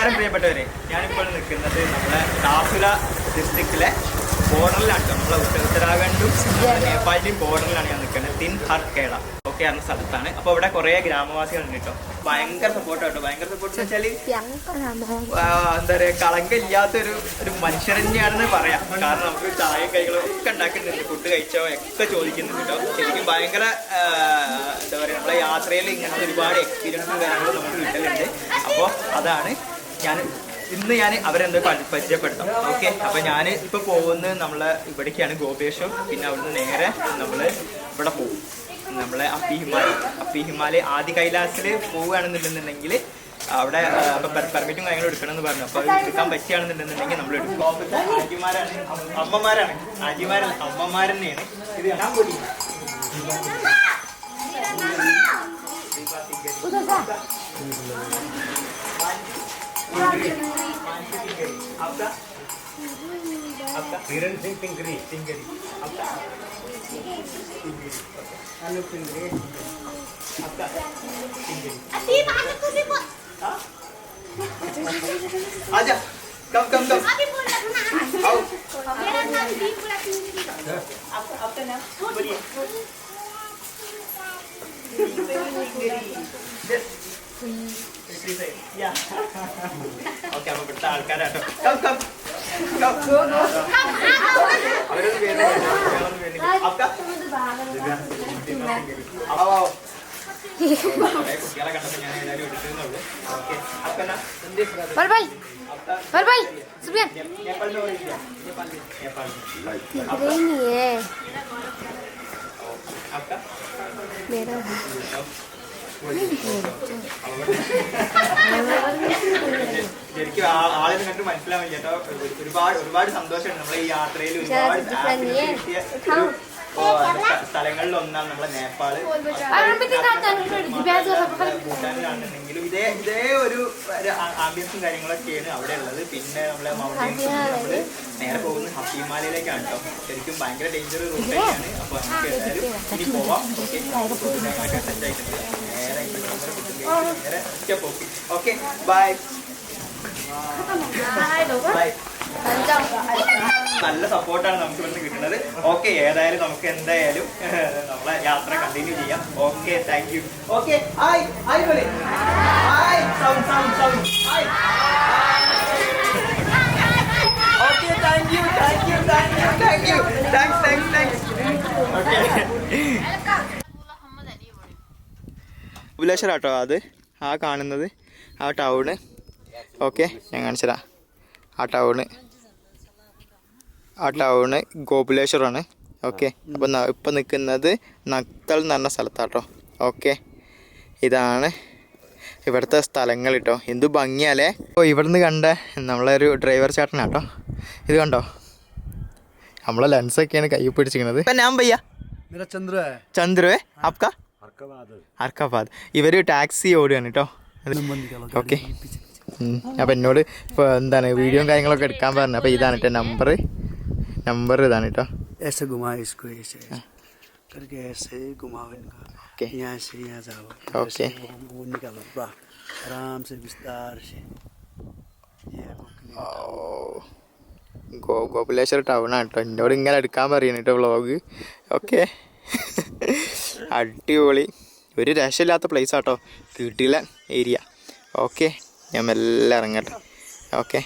നമസ്കാരം പ്രിയപ്പെട്ടവരെ, ഞാനിപ്പോൾ നിൽക്കുന്നത് നമ്മുടെ ധാർസുല ഡിസ്ട്രിക്റ്റിലെ ബോർഡറിലാണ്. നമ്മളെ ഉത്തരാഖണ്ഡും നേപ്പാളിൻ്റെയും ബോർഡറിലാണ് ഞാൻ നിൽക്കുന്നത്. തിൻഹർക്കേള ഒക്കെ എന്ന സ്ഥലത്താണ്. അപ്പോൾ ഇവിടെ കുറേ ഗ്രാമവാസികളുണ്ട് കേട്ടോ. ഭയങ്കര സപ്പോർട്ട് കേട്ടോ. ഭയങ്കര സപ്പോർട്ട് എന്ന് വെച്ചാൽ എന്താ പറയുക, കളങ്കമില്ലാത്തൊരു മനുഷ്യർ തന്നെയാണെന്ന് പറയാം. കാരണം നമുക്ക് ചായ കൈകളും ഒക്കെ ഉണ്ടാക്കുന്നുണ്ട്, ഫുഡ് കഴിച്ചോ ഒക്കെ ചോദിക്കുന്നുണ്ട് കേട്ടോ. ശരിക്കും ഭയങ്കര എന്താ പറയുക, നമ്മളെ യാത്രയിൽ ഇങ്ങനത്തെ ഒരുപാട് എക്സ്പീരിയൻസും കാര്യങ്ങളും നമുക്ക് കിട്ടലുണ്ട്. അപ്പോൾ അതാണ് ഇന്ന് ഞാൻ അവരെന്തോ പരിചയപ്പെടുത്താം. ഓക്കെ, അപ്പോൾ ഞാൻ ഇപ്പോൾ പോകുന്നത് നമ്മളെ ഇവിടേക്കാണ്, ഗോപേശ്വർ. പിന്നെ അവിടുന്ന് നേരെ നമ്മൾ ഇവിടെ പോകും, നമ്മളെ അപ്പി ഹിമാലയ ആദി കൈലാസിൽ പോവുകയാണെന്നുണ്ടെന്നുണ്ടെങ്കിൽ അവിടെ പെർമിറ്റും കാര്യങ്ങളും എടുക്കണമെന്ന് പറഞ്ഞു. അപ്പോൾ അത് എടുക്കാൻ പറ്റുകയാണെന്നുണ്ടെന്നുണ്ടെങ്കിൽ നമ്മൾ എടുക്കും. ആന്റിമാരാണ്, അമ്മമാരാണ്, ആന്റിമാരല്ല അമ്മമാർ തന്നെയാണ്. ഇത് ഞാൻ കൂടി आपका वीरेंद्र सिंह टिंगरी आपका हेलो टिंगरी आपका आजा कम आओ। मेरा नाम दीपुला टिंगरी। आपका नाम बोलिए। ഓക്കെ, അപ്പൊ ഇവിടുത്തെ ആൾക്കാരാട്ടോ. അവരൊന്നും പേര് കുട്ടികളെ കണ്ടപ്പോ ഞാൻ ഏതായാലും എടുക്കുന്നുള്ളൂ. ഓക്കെ, അപ്പനാ ശരിക്കും ആളിനെ കണ്ട് മനസ്സിലാവാൻ ചേട്ടോ. ഒരുപാട് സന്തോഷമുണ്ട് നമ്മളെ ഈ യാത്രയിൽ. ഒരുപാട് സ്ഥലങ്ങളിൽ ഒന്നാണ് നമ്മളെ നേപ്പാള്. ഭൂട്ടാനിലാണെന്നുണ്ടെങ്കിലും ഇതേ ഒരു ആംബിയൻസും കാര്യങ്ങളൊക്കെയാണ് അവിടെ ഉള്ളത്. പിന്നെ നമ്മളെ മൗണ്ടൻസ് നമ്മള് നേരെ പോകുന്നത് ഹിമാലയയിലേക്കാണ് കേട്ടോ. ശരിക്കും ഭയങ്കര ഡേഞ്ചർ റൂട്ടൊക്കെയാണ്. അപ്പൊ നമുക്ക് ഏതായാലും ഇനി പോവാം. സെറ്റ് ആയിട്ടുണ്ട്. നേരെ പോക്കി. Okay, bye bye. നല്ല സപ്പോർട്ടാണ് നമുക്ക് ഇവിടുന്ന് കിട്ടുന്നത്. ഓക്കെ, ഏതായാലും നമുക്ക് എന്തായാലും നമ്മളെ യാത്ര കണ്ടിന്യൂ ചെയ്യാം. Okay, thank you. Okay, hi hi പോലെ hi sound hi. Okay, thank you thanks. Okay, Bhuleshwar auto അത് ആ കാണുന്നത്, ആ ടൗണ്. ഓക്കെ, ഞാൻ കാണിച്ചതാ ആ ടൗണ് ഗോകുലേശ്വറാണ്. ഓക്കെ, അപ്പോൾ ഇപ്പം നിൽക്കുന്നത് നക്തൾ എന്ന് പറഞ്ഞ സ്ഥലത്താട്ടോ. ഓക്കെ, ഇതാണ് ഇവിടുത്തെ സ്ഥലങ്ങൾ കേട്ടോ. എന്ത് ഭംഗിയാലേ. അപ്പോൾ ഇവിടുന്ന് കണ്ട നമ്മളൊരു ഡ്രൈവർ ചേട്ടനാട്ടോ. ഇത് കണ്ടോ, നമ്മളെ ലെൻസൊക്കെയാണ് കൈ പിടിച്ചിരിക്കുന്നത്. ഇപ്പം ഞാൻ പയ്യ ചന്ദ്രു ആപ്ക അർക്കാബാദ്. ഇവർ ടാക്സി ഓടുകയാണ് കേട്ടോ. ഓക്കെ, അപ്പം എന്നോട് ഇപ്പോൾ എന്താണ് വീഡിയോയും കാര്യങ്ങളൊക്കെ എടുക്കാൻ പറഞ്ഞു. അപ്പോൾ ഇതാണ് കേട്ടോ നമ്പർ ഇതാണ് കേട്ടോ. ഓക്കെ, ഗോകുലേശ്വർ ടൗണാണ് കേട്ടോ. എന്നോട് ഇങ്ങനെ എടുക്കാൻ പറയുന്നു കേട്ടോ വ്ളോഗ്. ഓക്കെ, അടിപൊളി, ഒരു രക്ഷയില്ലാത്ത പ്ലേസ് ആട്ടോ, കിട്ടില്ല ഏരിയ. ഓക്കെ, ഞാൻ മെല്ലെ ഇറങ്ങട്ടെ. ഓക്കെ.